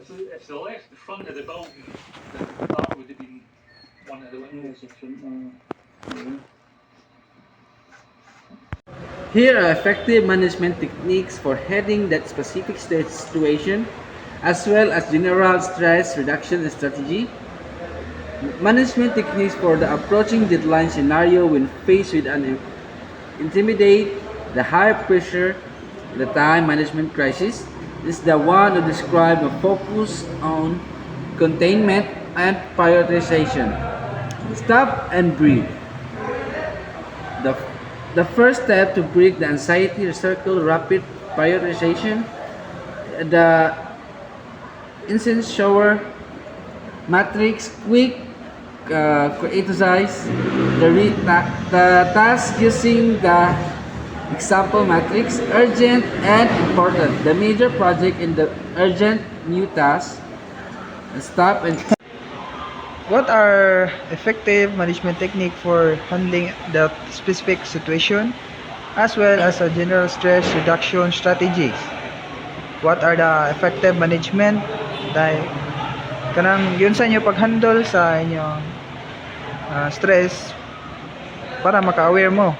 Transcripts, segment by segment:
So that's the front of the building. That would have been one of the windows. Here are effective management techniques for handling that specific situation, as well as general stress reduction strategy. Management techniques for the approaching deadline scenario when faced with an intimidate, the high pressure, the time management crisis. This is the one to describe a focus on containment and prioritization. Stop and breathe. The, the first step to break the anxiety circle rapid prioritization, the incense shower matrix, quick exercise, the task using the example matrix, urgent and important, the major project in the urgent new task, stop and What are effective management technique for handling that specific situation, as well as a general stress reduction strategies? What are the effective management like kanang yun sa inyo pag-handle sa inyong stress para maka-aware mo?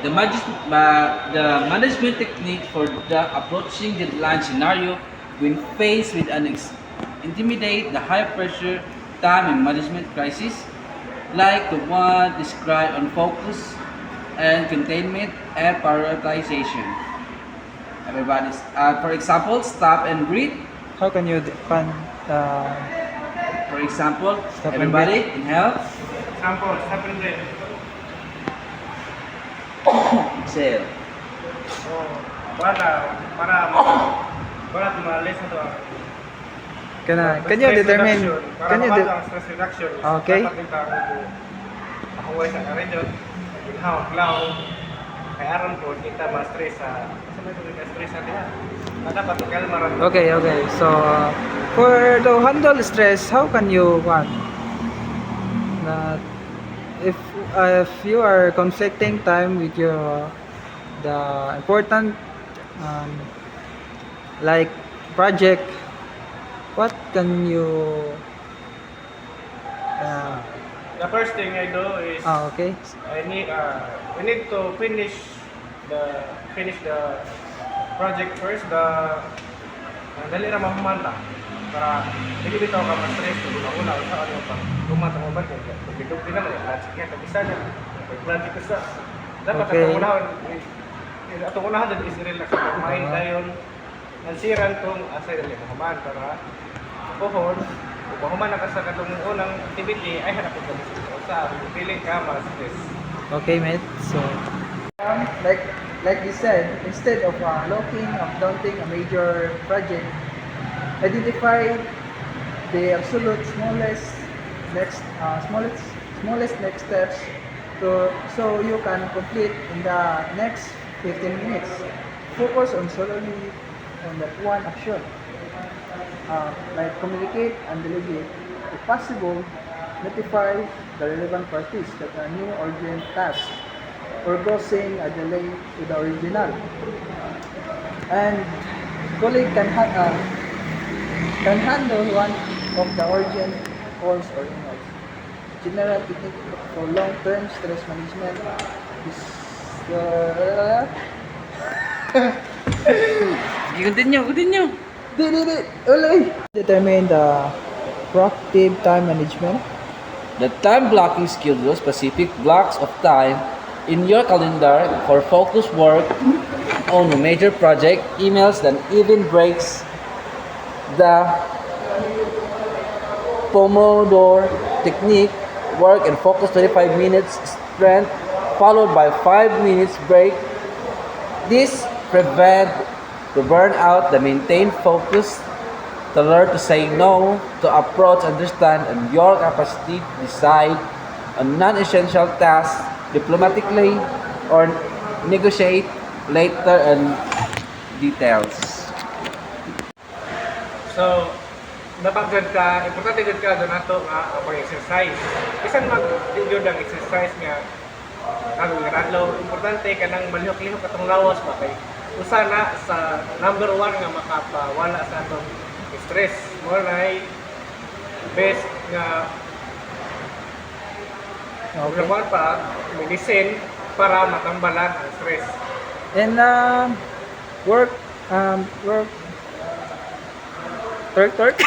the management technique for the approaching deadline scenario when faced with an intimidate the high pressure time and management crisis like the one described on focus and containment and prioritization. Everybody's for example, stop and breathe. How can you define For example, Stop and everybody inhale, Example, stop and breathe. exhale. Para tumalis na to. can you determine Stress reduction. Okay. Dapat kita makuha sa karedyon. Ginhaw, klaw. Kaya aron po kita ma-stress sa stress sa diha. Dapat kalma ron. Okay, so for to handle stress, how can you if you are conflicting time with your the important like project, what can you The first thing I do is okay, we need to finish the project first. Dali ra mahuman ta para hindi bitaw ka ma-stress kung una sa ano pa gumata mo ba kung bidog din naman project niya kabisa niya project ko sa dapat Okay. atong unahan din is relax ang mind dayon nansiran tong asay dali mahuman para pohon kung mahuman na ka sa katong unang activity ay hanap ko sa feeling ka ma-stress. okay, mate. So like you said, instead of looking of daunting a major project, identify the absolute smallest next steps so you can complete in the next 15 minutes. Focus on solely on that one action. Like communicate and delegate. If possible, notify the relevant parties that a new urgent task or causing a delay to the original. And colleague can handle one of the urgent calls or emails. General technique for long-term stress management is Continue. determine the proactive time management. The time blocking skill those specific blocks of time in your calendar for focused work on a major project, emails, then even breaks. The Pomodoro technique, work and focus 25 minutes strength followed by 5 minutes break. This prevent the burnout, the maintain focus, to learn to say no, to approach, understand, and your capacity to decide on non-essential tasks diplomatically or negotiate later and details. So, napagod ka, importante gud ka doon ato nga pag-exercise. Bisan mag-video ang exercise nga kagong adlaw, importante ka nang malihok-lihok atong lawas ba kay usa na sa number one nga makapawala sa atong stress. Mo na best nga Okay. okay. Pa medicine para matambalan ang stress. And work work start.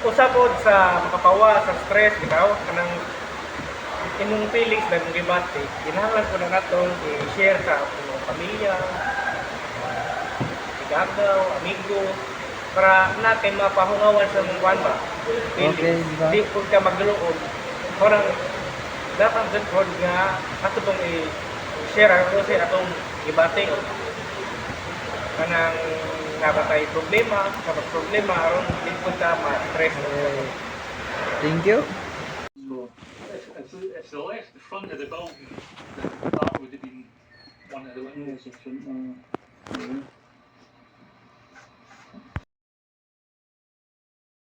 Usa pod sa makapawa sa stress bitaw kanang imong feelings na imong gibati kinahanglan ko na natong i-share sa imong pamilya, igagaw, amigo para na kay mapahungawan sa imong kuan ba. Okay, diba? Di pud ka magluod. Parang dapat gud pod nga ato tong i-share ang kasi atong gibati kanang nabatay problema, kapag problema aron di pud ka ma-stress. Thank you. So that's the front of the building. The bar would have been one of the windows.